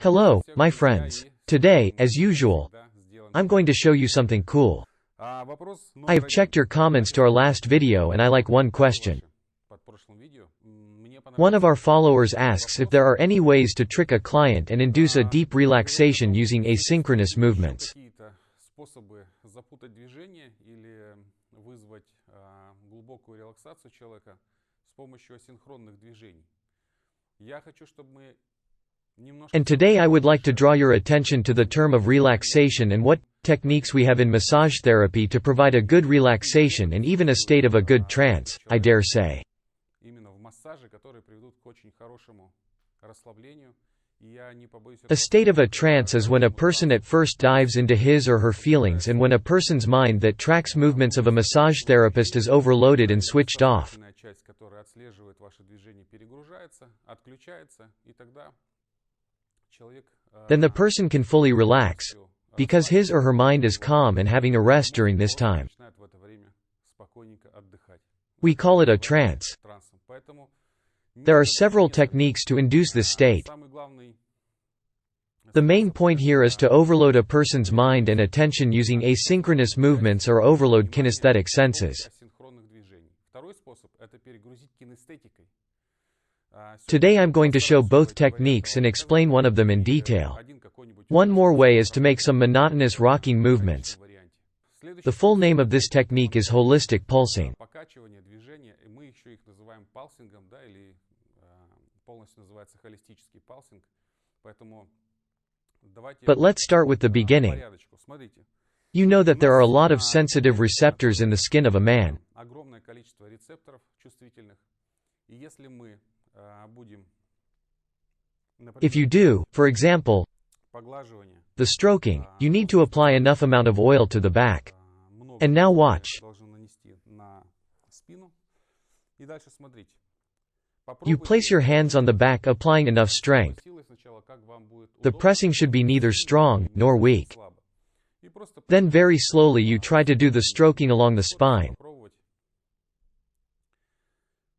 Hello, my friends. Today, as usual, I'm going to show you something cool. I have checked your comments to our last video and I like one question. One of our followers asks if there are any ways to trick a client and induce a deep relaxation using asynchronous movements. And today I would like to draw your attention to the term of relaxation and what techniques we have in massage therapy to provide a good relaxation and even a state of a good trance, I dare say. A state of a trance is when a person at first dives into his or her feelings and when a person's mind that tracks movements of a massage therapist is overloaded and switched off. Then the person can fully relax, because his or her mind is calm and having a rest during this time. We call it a trance. There are several techniques to induce this state. The main point here is to overload a person's mind and attention using asynchronous movements or overload kinesthetic senses. Today I'm going to show both techniques and explain one of them in detail. One more way is to make some monotonous rocking movements. The full name of this technique is holistic pulsing. But let's start with the beginning. You know that there are a lot of sensitive receptors in the skin of a man. If you do, for example, the stroking, you need to apply enough amount of oil to the back. And now watch. You place your hands on the back applying enough strength. The pressing should be neither strong nor weak. Then very slowly you try to do the stroking along the spine.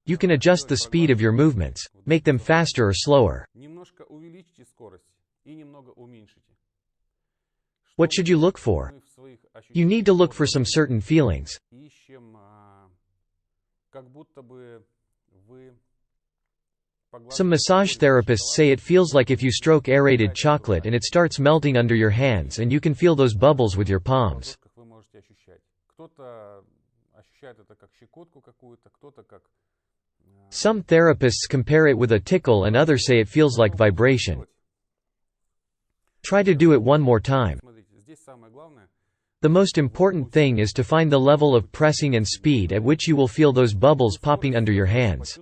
You can adjust the speed of your movements, make them faster or slower. What should you look for? You need to look for some certain feelings. Some massage therapists say it feels like if you stroke aerated chocolate and it starts melting under your hands and you can feel those bubbles with your palms. Some therapists compare it with a tickle and others say it feels like vibration. Try to do it one more time. The most important thing is to find the level of pressing and speed at which you will feel those bubbles popping under your hands.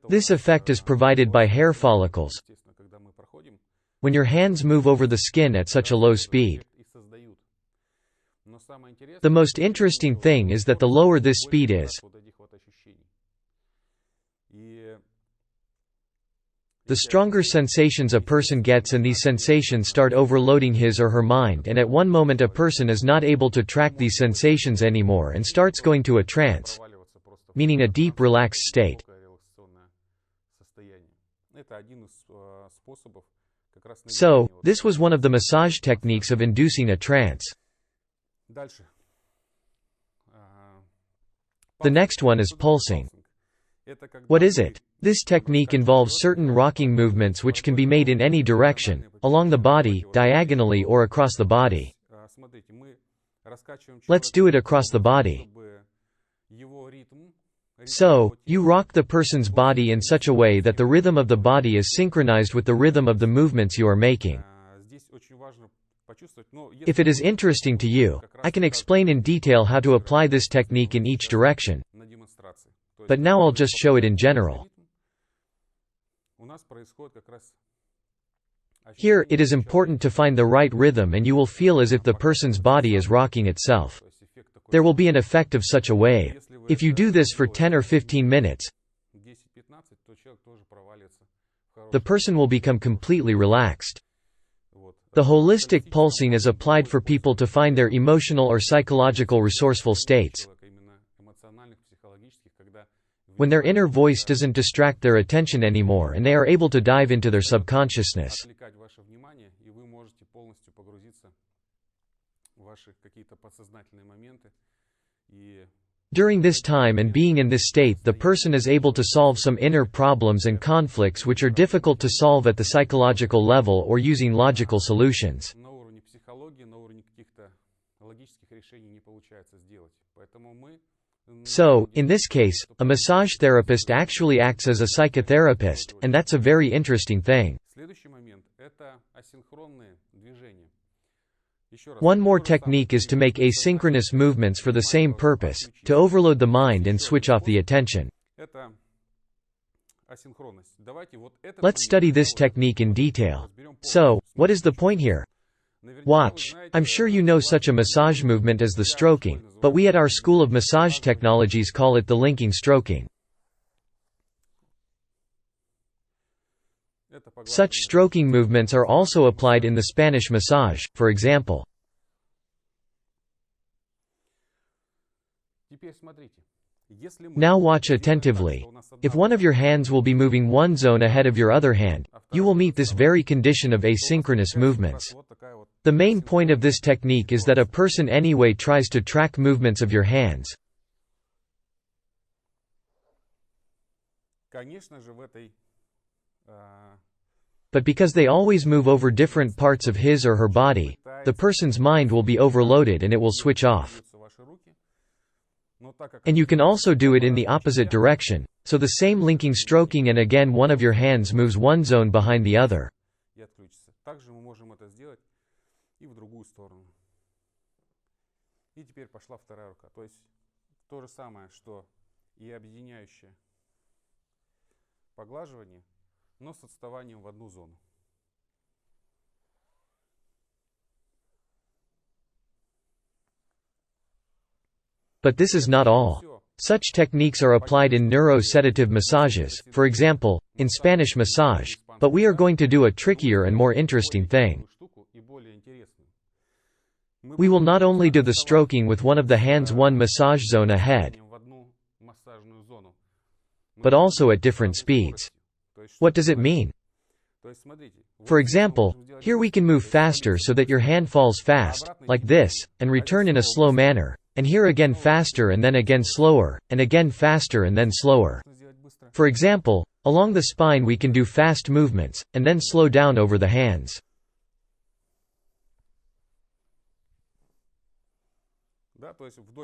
This effect is provided by hair follicles when your hands move over the skin at such a low speed. The most interesting thing is that the lower this speed is, the stronger sensations a person gets, and these sensations start overloading his or her mind, and at one moment a person is not able to track these sensations anymore and starts going to a trance, meaning a deep relaxed state. So, this was one of the massage techniques of inducing a trance. The next one is pulsing. What is it? This technique involves certain rocking movements which can be made in any direction, along the body, diagonally or across the body. Let's do it across the body. So, you rock the person's body in such a way that the rhythm of the body is synchronized with the rhythm of the movements you are making. If it is interesting to you, I can explain in detail how to apply this technique in each direction. But now I'll just show it in general. Here, it is important to find the right rhythm and you will feel as if the person's body is rocking itself. There will be an effect of such a wave. If you do this for 10 or 15 minutes, the person will become completely relaxed. The holistic pulsing is applied for people to find their emotional or psychological resourceful states. When their inner voice doesn't distract their attention anymore and they are able to dive into their subconsciousness. During this time and being in this state, the person is able to solve some inner problems and conflicts which are difficult to solve at the psychological level or using logical solutions. So, in this case, a massage therapist actually acts as a psychotherapist, and that's a very interesting thing. One more technique is to make asynchronous movements for the same purpose, to overload the mind and switch off the attention. Let's study this technique in detail. So, what is the point here? Watch. I'm sure you know such a massage movement as the stroking, but we at our School of Massage Technologies call it the linking stroking. Such stroking movements are also applied in the Spanish massage, for example. Now watch attentively. If one of your hands will be moving one zone ahead of your other hand, you will meet this very condition of asynchronous movements. The main point of this technique is that a person anyway tries to track movements of your hands. But because they always move over different parts of his or her body, the person's mind will be overloaded and it will switch off. And you can also do it in the opposite direction, so the same linking stroking, and again one of your hands moves one zone behind the other. But this is not all. Such techniques are applied in neuro-sedative massages, for example, in Spanish massage, but we are going to do a trickier and more interesting thing. We will not only do the stroking with one of the hands one massage zone ahead, but also at different speeds. What does it mean? For example, here we can move faster so that your hand falls fast, like this, and return in a slow manner, and here again faster and then again slower, and again faster and then slower. For example, along the spine we can do fast movements, and then slow down over the hands.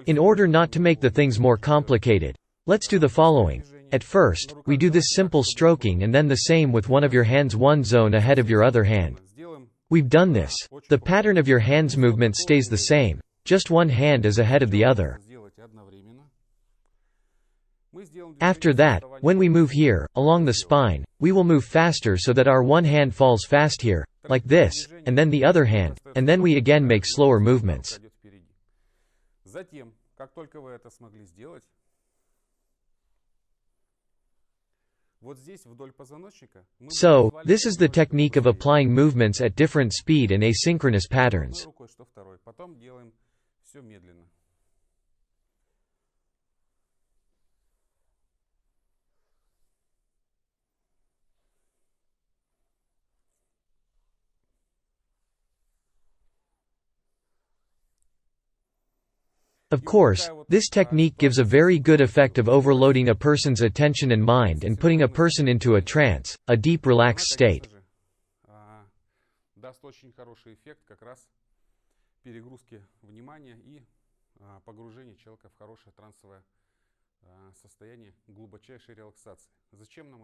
In order not to make the things more complicated, let's do the following. At first, we do this simple stroking and then the same with one of your hands one zone ahead of your other hand. We've done this. The pattern of your hands movement stays the same, just one hand is ahead of the other. After that, when we move here, along the spine, we will move faster so that our one hand falls fast here, like this, and then the other hand, and then we again make slower movements. So, this is the technique of applying movements at different speed and asynchronous patterns. Of course, this technique gives a very good effect of overloading a person's attention and mind and putting a person into a trance, a deep relaxed state.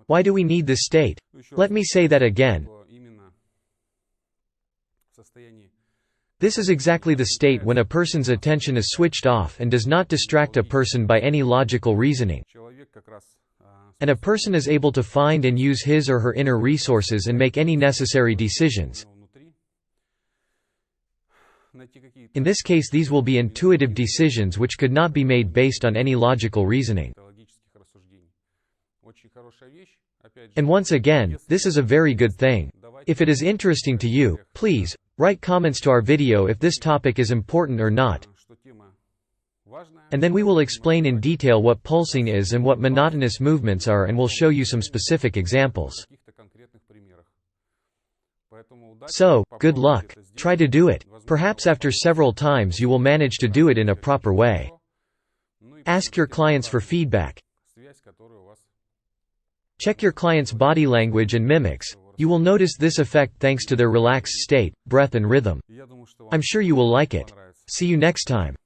Why do we need this state? Let me say that again. This is exactly the state when a person's attention is switched off and does not distract a person by any logical reasoning. And a person is able to find and use his or her inner resources and make any necessary decisions. In this case, these will be intuitive decisions which could not be made based on any logical reasoning. And once again, this is a very good thing. If it is interesting to you, please write comments to our video if this topic is important or not. And then we will explain in detail what pulsing is and what monotonous movements are, and we'll show you some specific examples. So, good luck. Try to do it. Perhaps after several times you will manage to do it in a proper way. Ask your clients for feedback. Check your client's body language and mimics. You will notice this effect thanks to their relaxed state, breath and rhythm. I'm sure you will like it. See you next time.